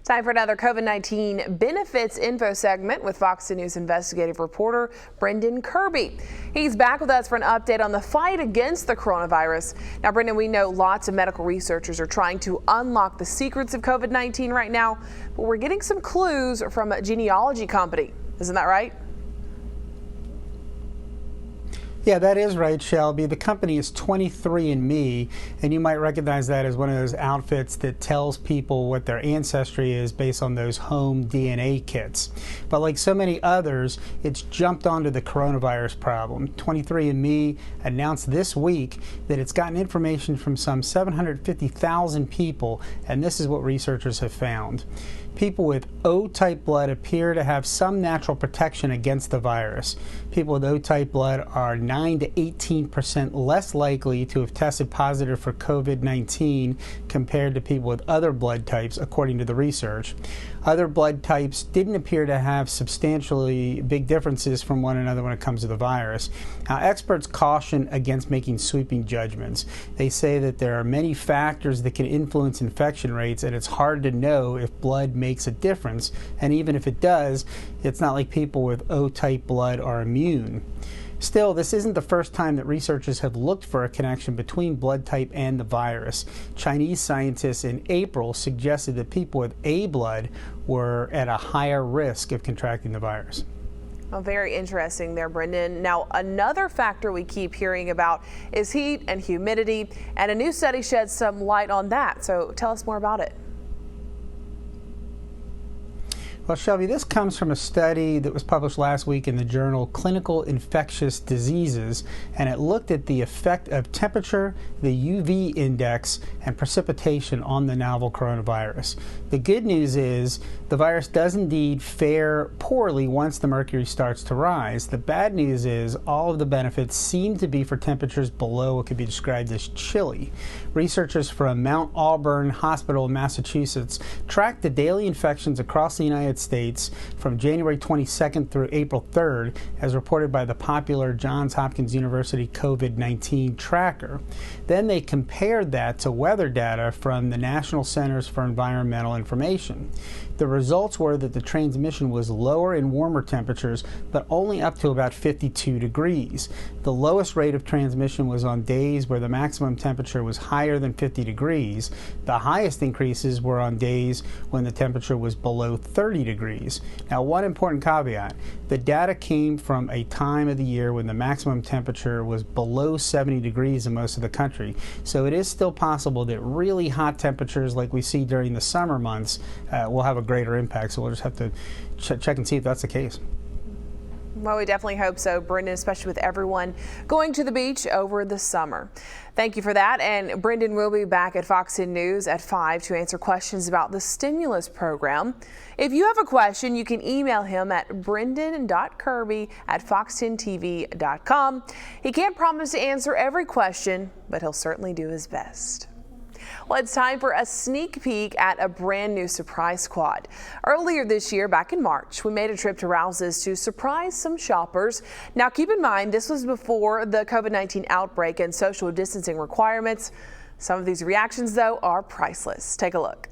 Time for another COVID-19 benefits info segment with Fox News investigative reporter Brendan Kirby. He's back with us for an update on the fight against the coronavirus. Now, Brendan, we know lots of medical researchers are trying to unlock the secrets of COVID-19 right now, but we're getting some clues from a genealogy company. Isn't that right? Yeah, that is right, Shelby. The company is 23andme, and you might recognize that as one of those outfits that tells people what their ancestry is based on those home DNA kits. But like so many others, it's jumped onto the coronavirus problem. 23andme announced this week that it's gotten information from some 750,000 people, and this is what researchers have found. People with O-type blood appear to have some natural protection against the virus. People with O-type blood are 9 to 18% less likely to have tested positive for COVID-19 compared to people with other blood types, according to the research. Other blood types didn't appear to have substantially big differences from one another when it comes to the virus. Now, experts caution against making sweeping judgments. They say that there are many factors that can influence infection rates, and it's hard to know if blood makes a difference. And even if it does, it's not like people with O-type blood are immune. Still, this isn't the first time that researchers have looked for a connection between blood type and the virus. Chinese scientists in April suggested that people with A blood were at a higher risk of contracting the virus. Well, very interesting there, Brendan. Now, another factor we keep hearing about is heat and humidity, and a new study sheds some light on that. So tell us more about it. Well, Shelby, this comes from a study that was published last week in the journal Clinical Infectious Diseases, and it looked at the effect of temperature, the UV index, and precipitation on the novel coronavirus. The good news is the virus does indeed fare poorly once the mercury starts to rise. The bad news is all of the benefits seem to be for temperatures below what could be described as chilly. Researchers from Mount Auburn Hospital in Massachusetts tracked the daily infections across the United States from January 22nd through April 3rd, as reported by the popular Johns Hopkins University COVID-19 tracker. Then they compared that to weather data from the National Centers for Environmental Information. The results were that the transmission was lower in warmer temperatures, but only up to about 52 degrees. The lowest rate of transmission was on days where the maximum temperature was higher than 50 degrees. The highest increases were on days when the temperature was below 30 degrees. Now, one important caveat: the data came from a time of the year when the maximum temperature was below 70 degrees in most of the country. So it is still possible that really hot temperatures like we see during the summer months will have a greater impact. So we'll just have to check and see if that's the case. Well, we definitely hope so, Brendan, especially with everyone going to the beach over the summer. Thank you for that. And Brendan will be back at Fox 10 News at 5 to answer questions about the stimulus program. If you have a question, you can email him at brendan.kirby@fox10tv.com. He can't promise to answer every question, but he'll certainly do his best. Well, it's time for a sneak peek at a brand new surprise squad. Earlier this year, back in March, we made a trip to Rouse's to surprise some shoppers. Now, keep in mind, this was before the COVID-19 outbreak and social distancing requirements. Some of these reactions, though, are priceless. Take a look.